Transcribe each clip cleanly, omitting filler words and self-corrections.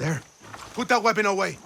There. Put that weapon away.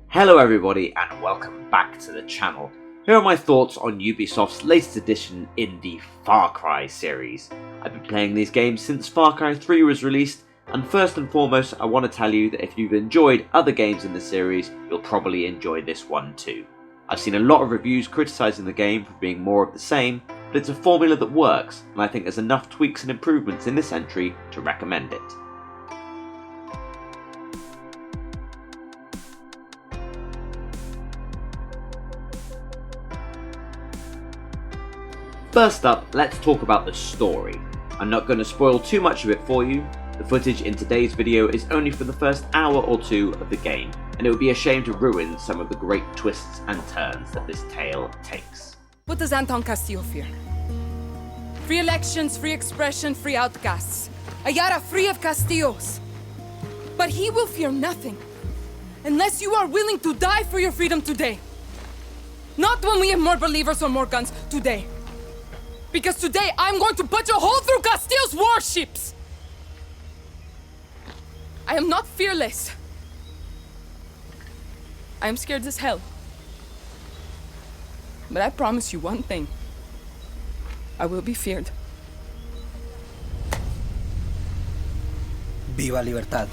Hello everybody and welcome back to the channel. Here are my thoughts on Ubisoft's latest addition in the Far Cry series. I've been playing these games since Far Cry 3 was released, and first and foremost I want to tell you that if you've enjoyed other games in the series, you'll probably enjoy this one too. I've seen a lot of reviews criticising the game for being more of the same, but it's a formula that works, and I think there's enough tweaks and improvements in this entry to recommend it. First up, let's talk about the story. I'm not going to spoil too much of it for you. The footage in today's video is only for the first hour or two of the game, and it would be a shame to ruin some of the great twists and turns that this tale takes. What does Anton Castillo fear? Free elections, free expression, free outcasts. A Yara free of Castillos. But he will fear nothing, unless you are willing to die for your freedom today. Not when we have more believers or more guns, today. Because today, I'm going to put a hole through Castillo's warships! I am not fearless. I am scared as hell. But I promise you one thing. I will be feared. Viva Libertad.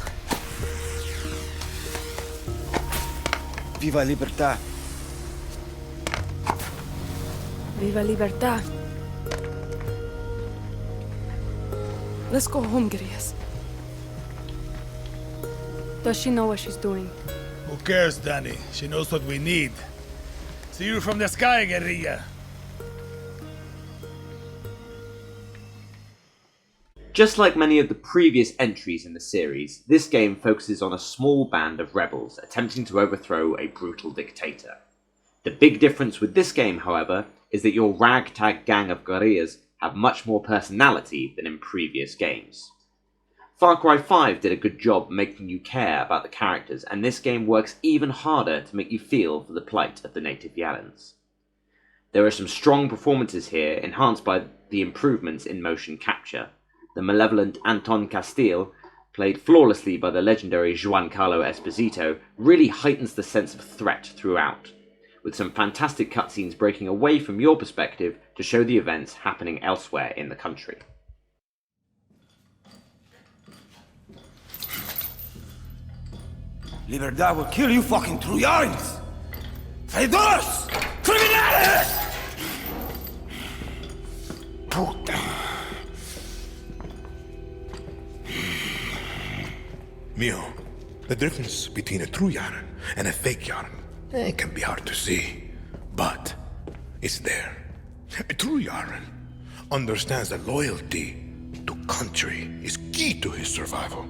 Viva Libertad. Viva Libertad. Let's go home, Guerrillas. Does she know what she's doing? Who cares, Danny? She knows what we need. See you from the sky, guerrilla. Just like many of the previous entries in the series, this game focuses on a small band of rebels attempting to overthrow a brutal dictator. The big difference with this game, however, is that your ragtag gang of guerrillas have much more personality than in previous games. Far Cry 5 did a good job making you care about the characters, and this game works even harder to make you feel for the plight of the native Yarans. There are some strong performances here, enhanced by the improvements in motion capture. The malevolent Anton Castillo, played flawlessly by the legendary Giancarlo Esposito, really heightens the sense of threat throughout, with some fantastic cutscenes breaking away from your perspective to show the events happening elsewhere in the country. Libertad will kill you fucking Trujans! Traidores! Criminales! Puta. Mio, the difference between a true Yaran and a fake Yaran, it can be hard to see, but it's there. A true Yaran understands that loyalty to country is key to his survival.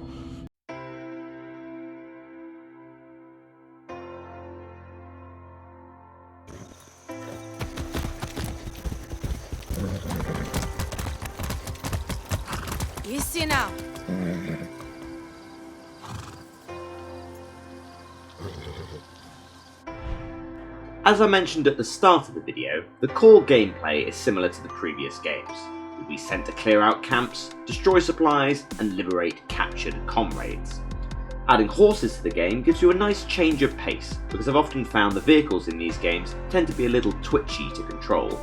Easy now. As I mentioned at the start of the video, the core gameplay is similar to the previous games. You'll be sent to clear out camps, destroy supplies, and liberate captured comrades. Adding horses to the game gives you a nice change of pace, because I've often found the vehicles in these games tend to be a little twitchy to control.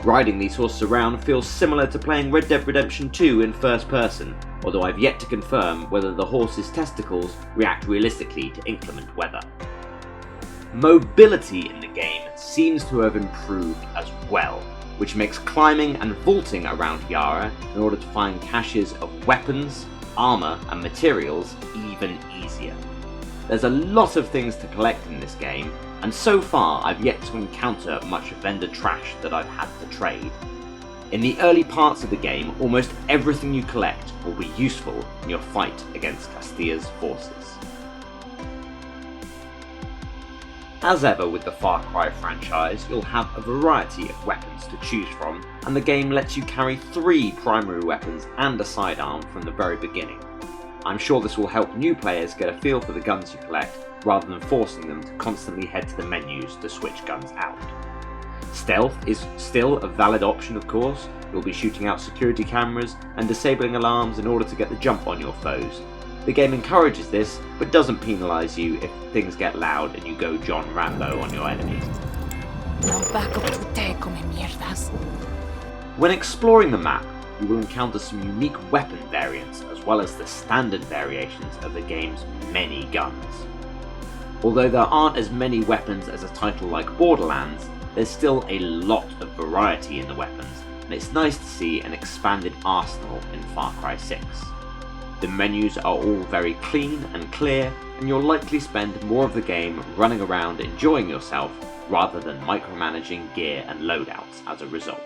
Riding these horses around feels similar to playing Red Dead Redemption 2 in first person, although I've yet to confirm whether the horse's testicles react realistically to inclement weather. Mobility in the game seems to have improved as well, which makes climbing and vaulting around Yara in order to find caches of weapons, armour and materials even easier. There's a lot of things to collect in this game, and so far I've yet to encounter much vendor trash that I've had to trade. In the early parts of the game, almost everything you collect will be useful in your fight against Castillo's forces. As ever with the Far Cry franchise, you'll have a variety of weapons to choose from, and the game lets you carry 3 primary weapons and a sidearm from the very beginning. I'm sure this will help new players get a feel for the guns you collect, rather than forcing them to constantly head to the menus to switch guns out. Stealth is still a valid option, of course. You'll be shooting out security cameras and disabling alarms in order to get the jump on your foes. The game encourages this, but doesn't penalise you if things get loud and you go John Rambo on your enemies. Now back up to te come mierdas. When exploring the map, you will encounter some unique weapon variants as well as the standard variations of the game's many guns. Although there aren't as many weapons as a title like Borderlands, there's still a lot of variety in the weapons, and it's nice to see an expanded arsenal in Far Cry 6. The menus are all very clean and clear, and you'll likely spend more of the game running around enjoying yourself rather than micromanaging gear and loadouts as a result.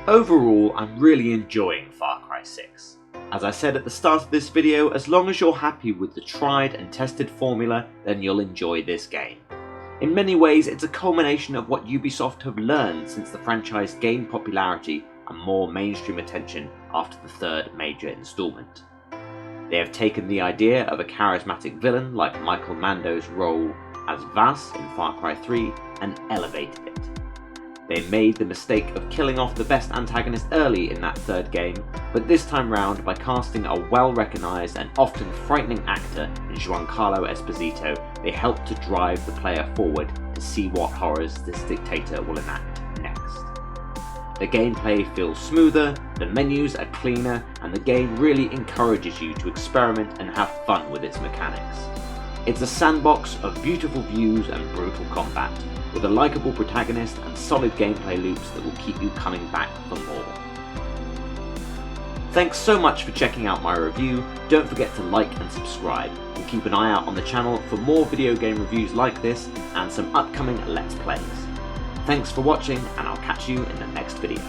Overall, I'm really enjoying Far Cry 6. As I said at the start of this video, as long as you're happy with the tried and tested formula, then you'll enjoy this game. In many ways, it's a culmination of what Ubisoft have learned since the franchise gained popularity and more mainstream attention after the third major installment. They have taken the idea of a charismatic villain like Michael Mando's role as Vaas in Far Cry 3 and elevated it. They made the mistake of killing off the best antagonist early in that third game, but this time round, by casting a well-recognised and often frightening actor in Giancarlo Esposito, they helped to drive the player forward to see what horrors this dictator will enact next. The gameplay feels smoother, the menus are cleaner, and the game really encourages you to experiment and have fun with its mechanics. It's a sandbox of beautiful views and brutal combat, with a likeable protagonist and solid gameplay loops that will keep you coming back for more. Thanks so much for checking out my review. Don't forget to like and subscribe, and keep an eye out on the channel for more video game reviews like this and some upcoming Let's Plays. Thanks for watching, and I'll catch you in the next video.